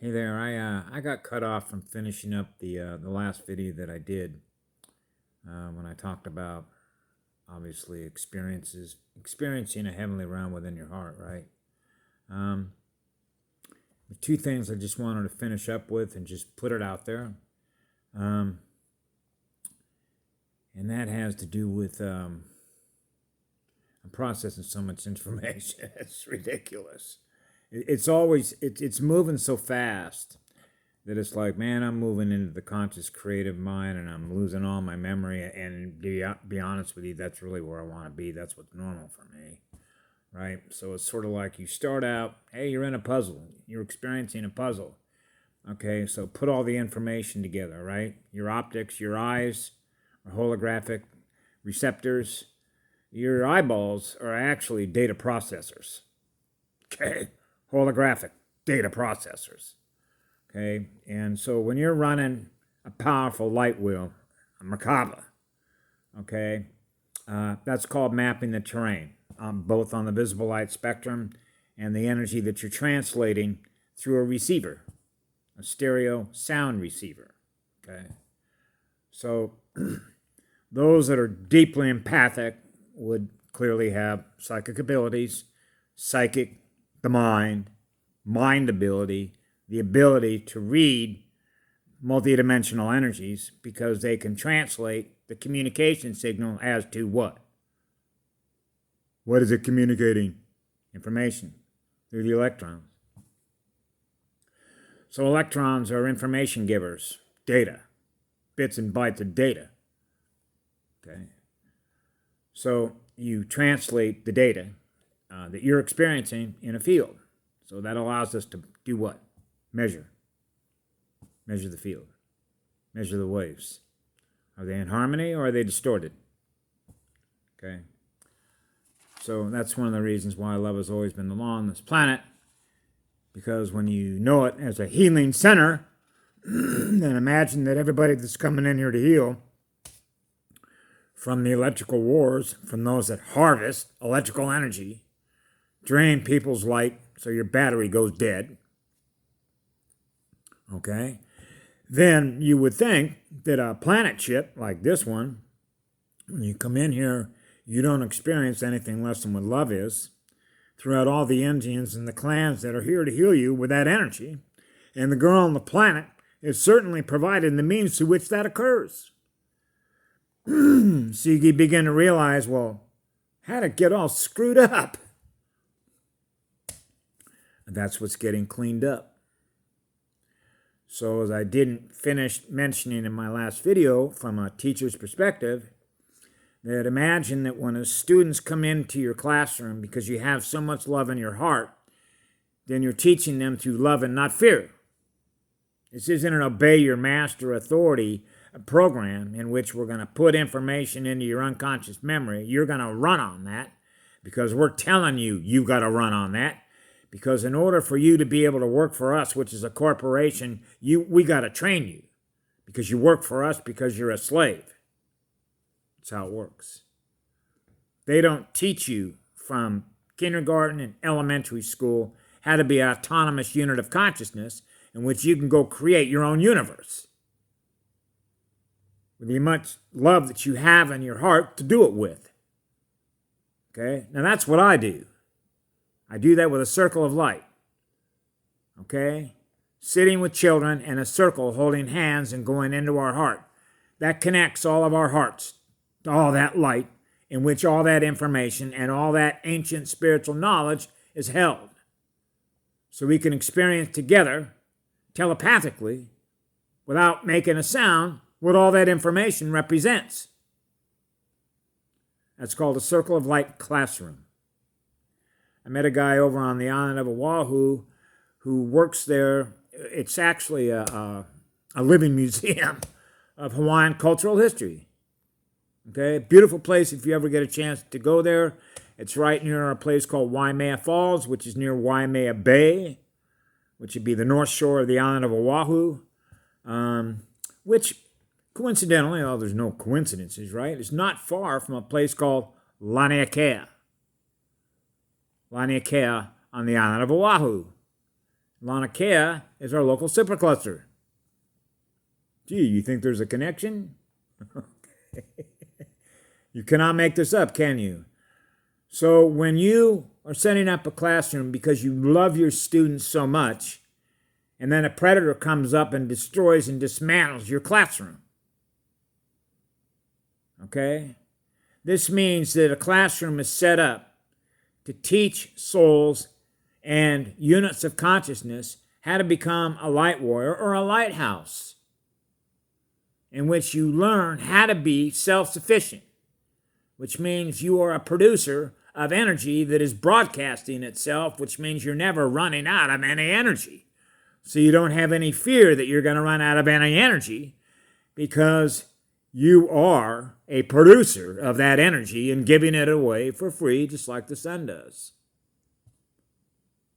Hey there, I got cut off from finishing up the last video that I did when I talked about obviously experiencing a heavenly realm within your heart, right? Um, the two things I just wanted to finish up with and just put it out there, um, and that has to do with I'm processing so much information. It's ridiculous. It's moving so fast that it's like, man, I'm moving into the conscious creative mind and I'm losing all my memory. And to be honest with you, that's really where I want to be. That's what's normal for me, right? So it's sort of like you start out, hey, you're in a puzzle. You're experiencing a puzzle. Okay, so put all the information together, right? Your optics, your eyes are holographic receptors. Your eyeballs are actually data processors. Okay, holographic data processors. Okay, and so when you're running a powerful light wheel, a Merkaba, okay, that's called mapping the terrain, both on the visible light spectrum and the energy that you're translating through a receiver, a stereo sound receiver. Okay, so those that are deeply empathic would clearly have psychic abilities, the mind ability, the ability to read multidimensional energies because they can translate the communication signal as to what? What is it communicating? Information through the electrons. So electrons are information givers, data, bits and bytes of data. Okay. So you translate the data that you're experiencing in a field. So that allows us to do what? Measure the field, measure the waves. Are they in harmony or are they distorted? Okay. So that's one of the reasons why love has always been the law on this planet, because when you know it as a healing center, then imagine that everybody that's coming in here to heal from the electrical wars, from those that harvest electrical energy, drain people's light so your battery goes dead, okay, then you would think that a planet ship like this one, when you come in here, you don't experience anything less than what love is throughout all the Indians and the clans that are here to heal you with that energy. And the girl on the planet is certainly providing the means to which that occurs. So you begin to realize, well, how to get all screwed up. And that's what's getting cleaned up. So as I didn't finish mentioning in my last video from a teacher's perspective, that imagine that when students come into your classroom because you have so much love in your heart, then you're teaching them through love and not fear. This isn't an obey your master authority program in which we're going to put information into your unconscious memory. You're going to run on that because we're telling you you got to run on that. Because in order for you to be able to work for us, which is a corporation, we got to train you. Because you work for us because you're a slave. That's how it works. They don't teach you from kindergarten and elementary school how to be an autonomous unit of consciousness in which you can go create your own universe. With the much love that you have in your heart to do it with. Okay? Now that's what I do. I do that with a circle of light. Okay? Sitting with children in a circle, holding hands and going into our heart. That connects all of our hearts to all that light in which all that information and all that ancient spiritual knowledge is held. So we can experience together, telepathically, without making a sound, what all that information represents. That's called a Circle of Light classroom. I met a guy over on the island of Oahu who works there. It's actually a living museum of Hawaiian cultural history. Okay, beautiful place if you ever get a chance to go there. It's right near a place called Waimea Falls, which is near Waimea Bay, which would be the north shore of the island of Oahu, which coincidentally, there's no coincidences, right? It's not far from a place called Laniakea on the island of Oahu. Mauna Kea is our local supercluster. Gee, you think there's a connection? You cannot make this up, can you? So when you are setting up a classroom because you love your students so much, and then a predator comes up and destroys and dismantles your classroom, okay? This means that a classroom is set up to teach souls and units of consciousness how to become a light warrior or a lighthouse, in which you learn how to be self-sufficient, which means you are a producer of energy that is broadcasting itself, which means you're never running out of any energy. So you don't have any fear that you're going to run out of any energy, because you are a producer of that energy and giving it away for free, just like the sun does.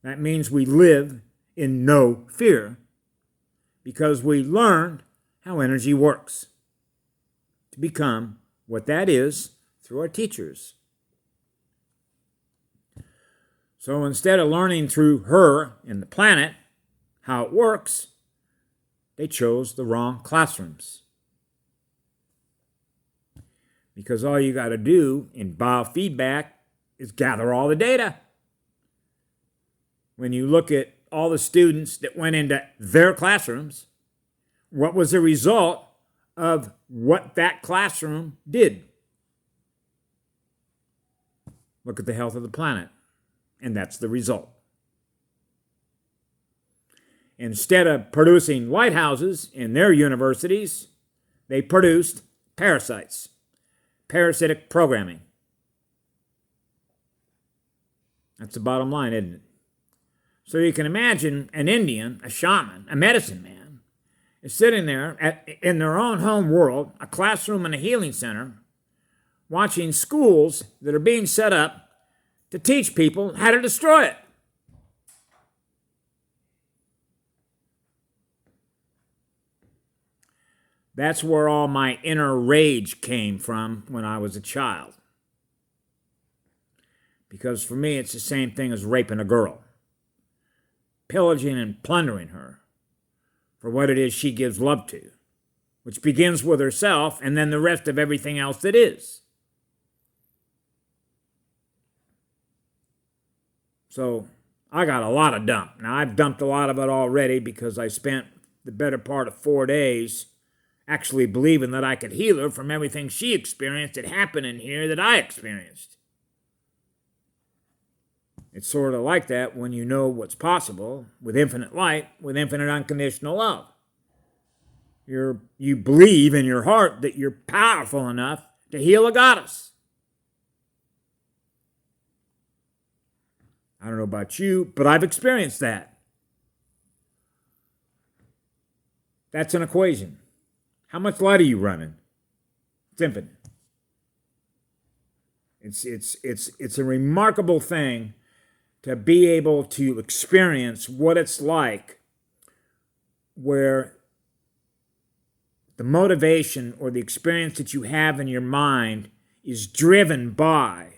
That means we live in no fear, because we learned how energy works to become what that is through our teachers. So instead of learning through her and the planet how it works, they chose the wrong classrooms. Because all you got to do in biofeedback is gather all the data. When you look at all the students that went into their classrooms, what was the result of what that classroom did? Look at the health of the planet, and that's the result. Instead of producing lighthouses in their universities, they produced parasites, parasitic programming. That's the bottom line, isn't it? So you can imagine an Indian, a shaman, a medicine man, is sitting there in their own home world, a classroom and a healing center, watching schools that are being set up to teach people how to destroy it. That's where all my inner rage came from when I was a child. Because for me, it's the same thing as raping a girl, pillaging and plundering her for what it is she gives love to, which begins with herself and then the rest of everything else that is. So I got a lot of dump. Now, I've dumped a lot of it already, because I spent the better part of 4 days actually believing that I could heal her from everything she experienced that happened in here that I experienced. It's sort of like that when you know what's possible with infinite light, with infinite unconditional love. You believe in your heart that you're powerful enough to heal a goddess. I don't know about you, but I've experienced that. That's an equation. How much light are you running? It's infinite. It's a remarkable thing to be able to experience what it's like, where the motivation or the experience that you have in your mind is driven by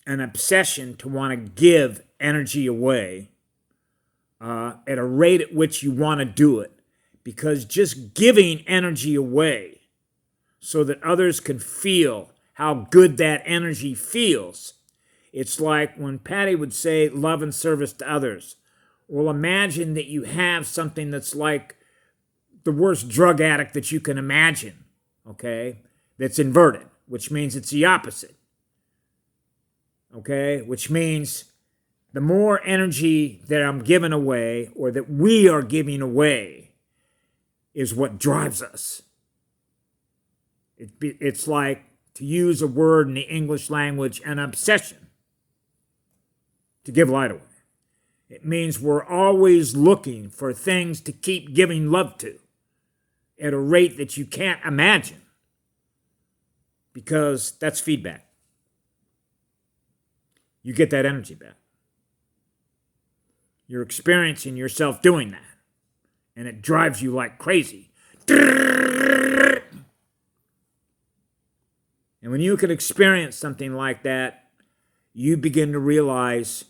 an obsession to want to give energy away at a rate at which you want to do it. Because just giving energy away so that others can feel how good that energy feels. It's like when Patty would say love and service to others. Well, imagine that you have something that's like the worst drug addict that you can imagine, okay? That's inverted, which means it's the opposite, okay? Which means the more energy that I'm giving away, or that we are giving away, is what drives us. It's like, to use a word in the English language, an obsession to give light away. It means we're always looking for things to keep giving love to at a rate that you can't imagine, because that's feedback. You get that energy back. You're experiencing yourself doing that, and it drives you like crazy. And when you can experience something like that, you begin to realize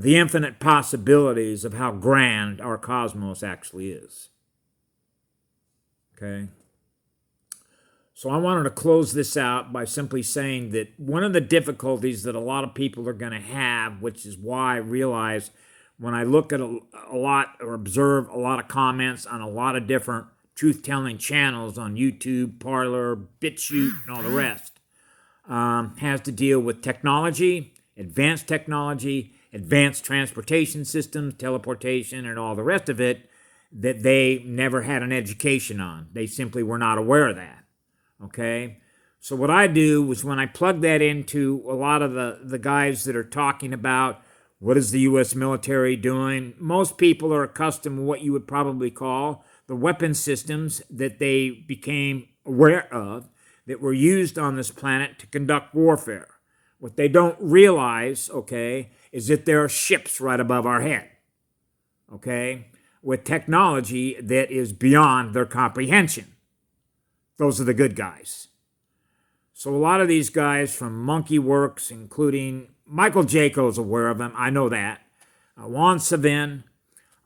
the infinite possibilities of how grand our cosmos actually is. Okay? So I wanted to close this out by simply saying that one of the difficulties that a lot of people are going to have, which is why I realize when I look at a lot or observe a lot of comments on a lot of different truth-telling channels on YouTube, Parler, BitChute, and all the rest, has to deal with technology, advanced transportation systems, teleportation, and all the rest of it that they never had an education on. They simply were not aware of that. Okay? So what I do was when I plug that into a lot of the guys that are talking about what is the U.S. military doing, most people are accustomed to what you would probably call the weapon systems that they became aware of that were used on this planet to conduct warfare. What they don't realize, okay, is that there are ships right above our head, okay, with technology that is beyond their comprehension. Those are the good guys. So a lot of these guys from Monkey Works, including Michael Jaco's aware of them, I know that, Juan Savin,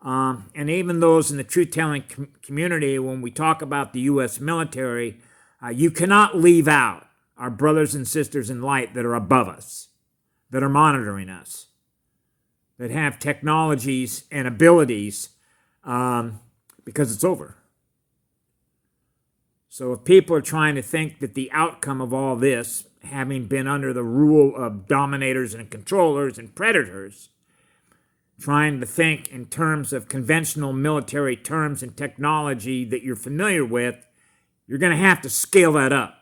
and even those in the truth-telling community, when we talk about the U.S. military, you cannot leave out our brothers and sisters in light that are above us, that are monitoring us, that have technologies and abilities, because it's over. So if people are trying to think that the outcome of all this, having been under the rule of dominators and controllers and predators, trying to think in terms of conventional military terms and technology that you're familiar with, you're going to have to scale that up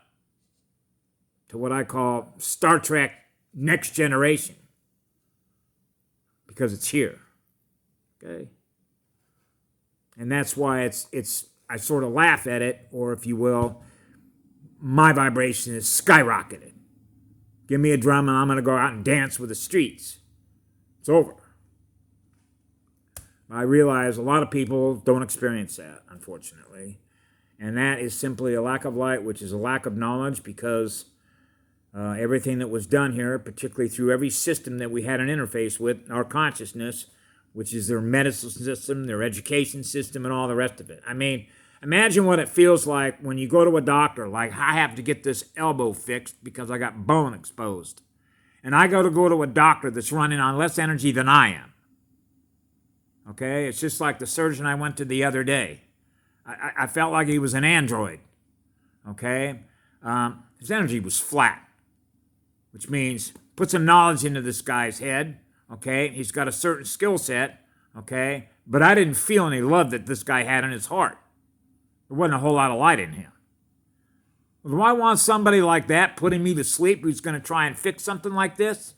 to what I call Star Trek Next Generation, because it's here. Okay? And that's why it's I sort of laugh at it, or if you will, my vibration is skyrocketed. Give me a drum and I'm going to go out and dance with the streets. It's over. I realize a lot of people don't experience that, unfortunately. And that is simply a lack of light, which is a lack of knowledge, because everything that was done here, particularly through every system that we had an interface with, our consciousness, which is their medicine system, their education system, and all the rest of it. I mean, imagine what it feels like when you go to a doctor, like I have to get this elbow fixed because I got bone exposed. And I go to a doctor that's running on less energy than I am. Okay? It's just like the surgeon I went to the other day. I felt like he was an android. Okay? His energy was flat, which means put some knowledge into this guy's head. Okay? He's got a certain skill set. Okay? But I didn't feel any love that this guy had in his heart. There wasn't a whole lot of light in him. Do I want somebody like that putting me to sleep who's going to try and fix something like this?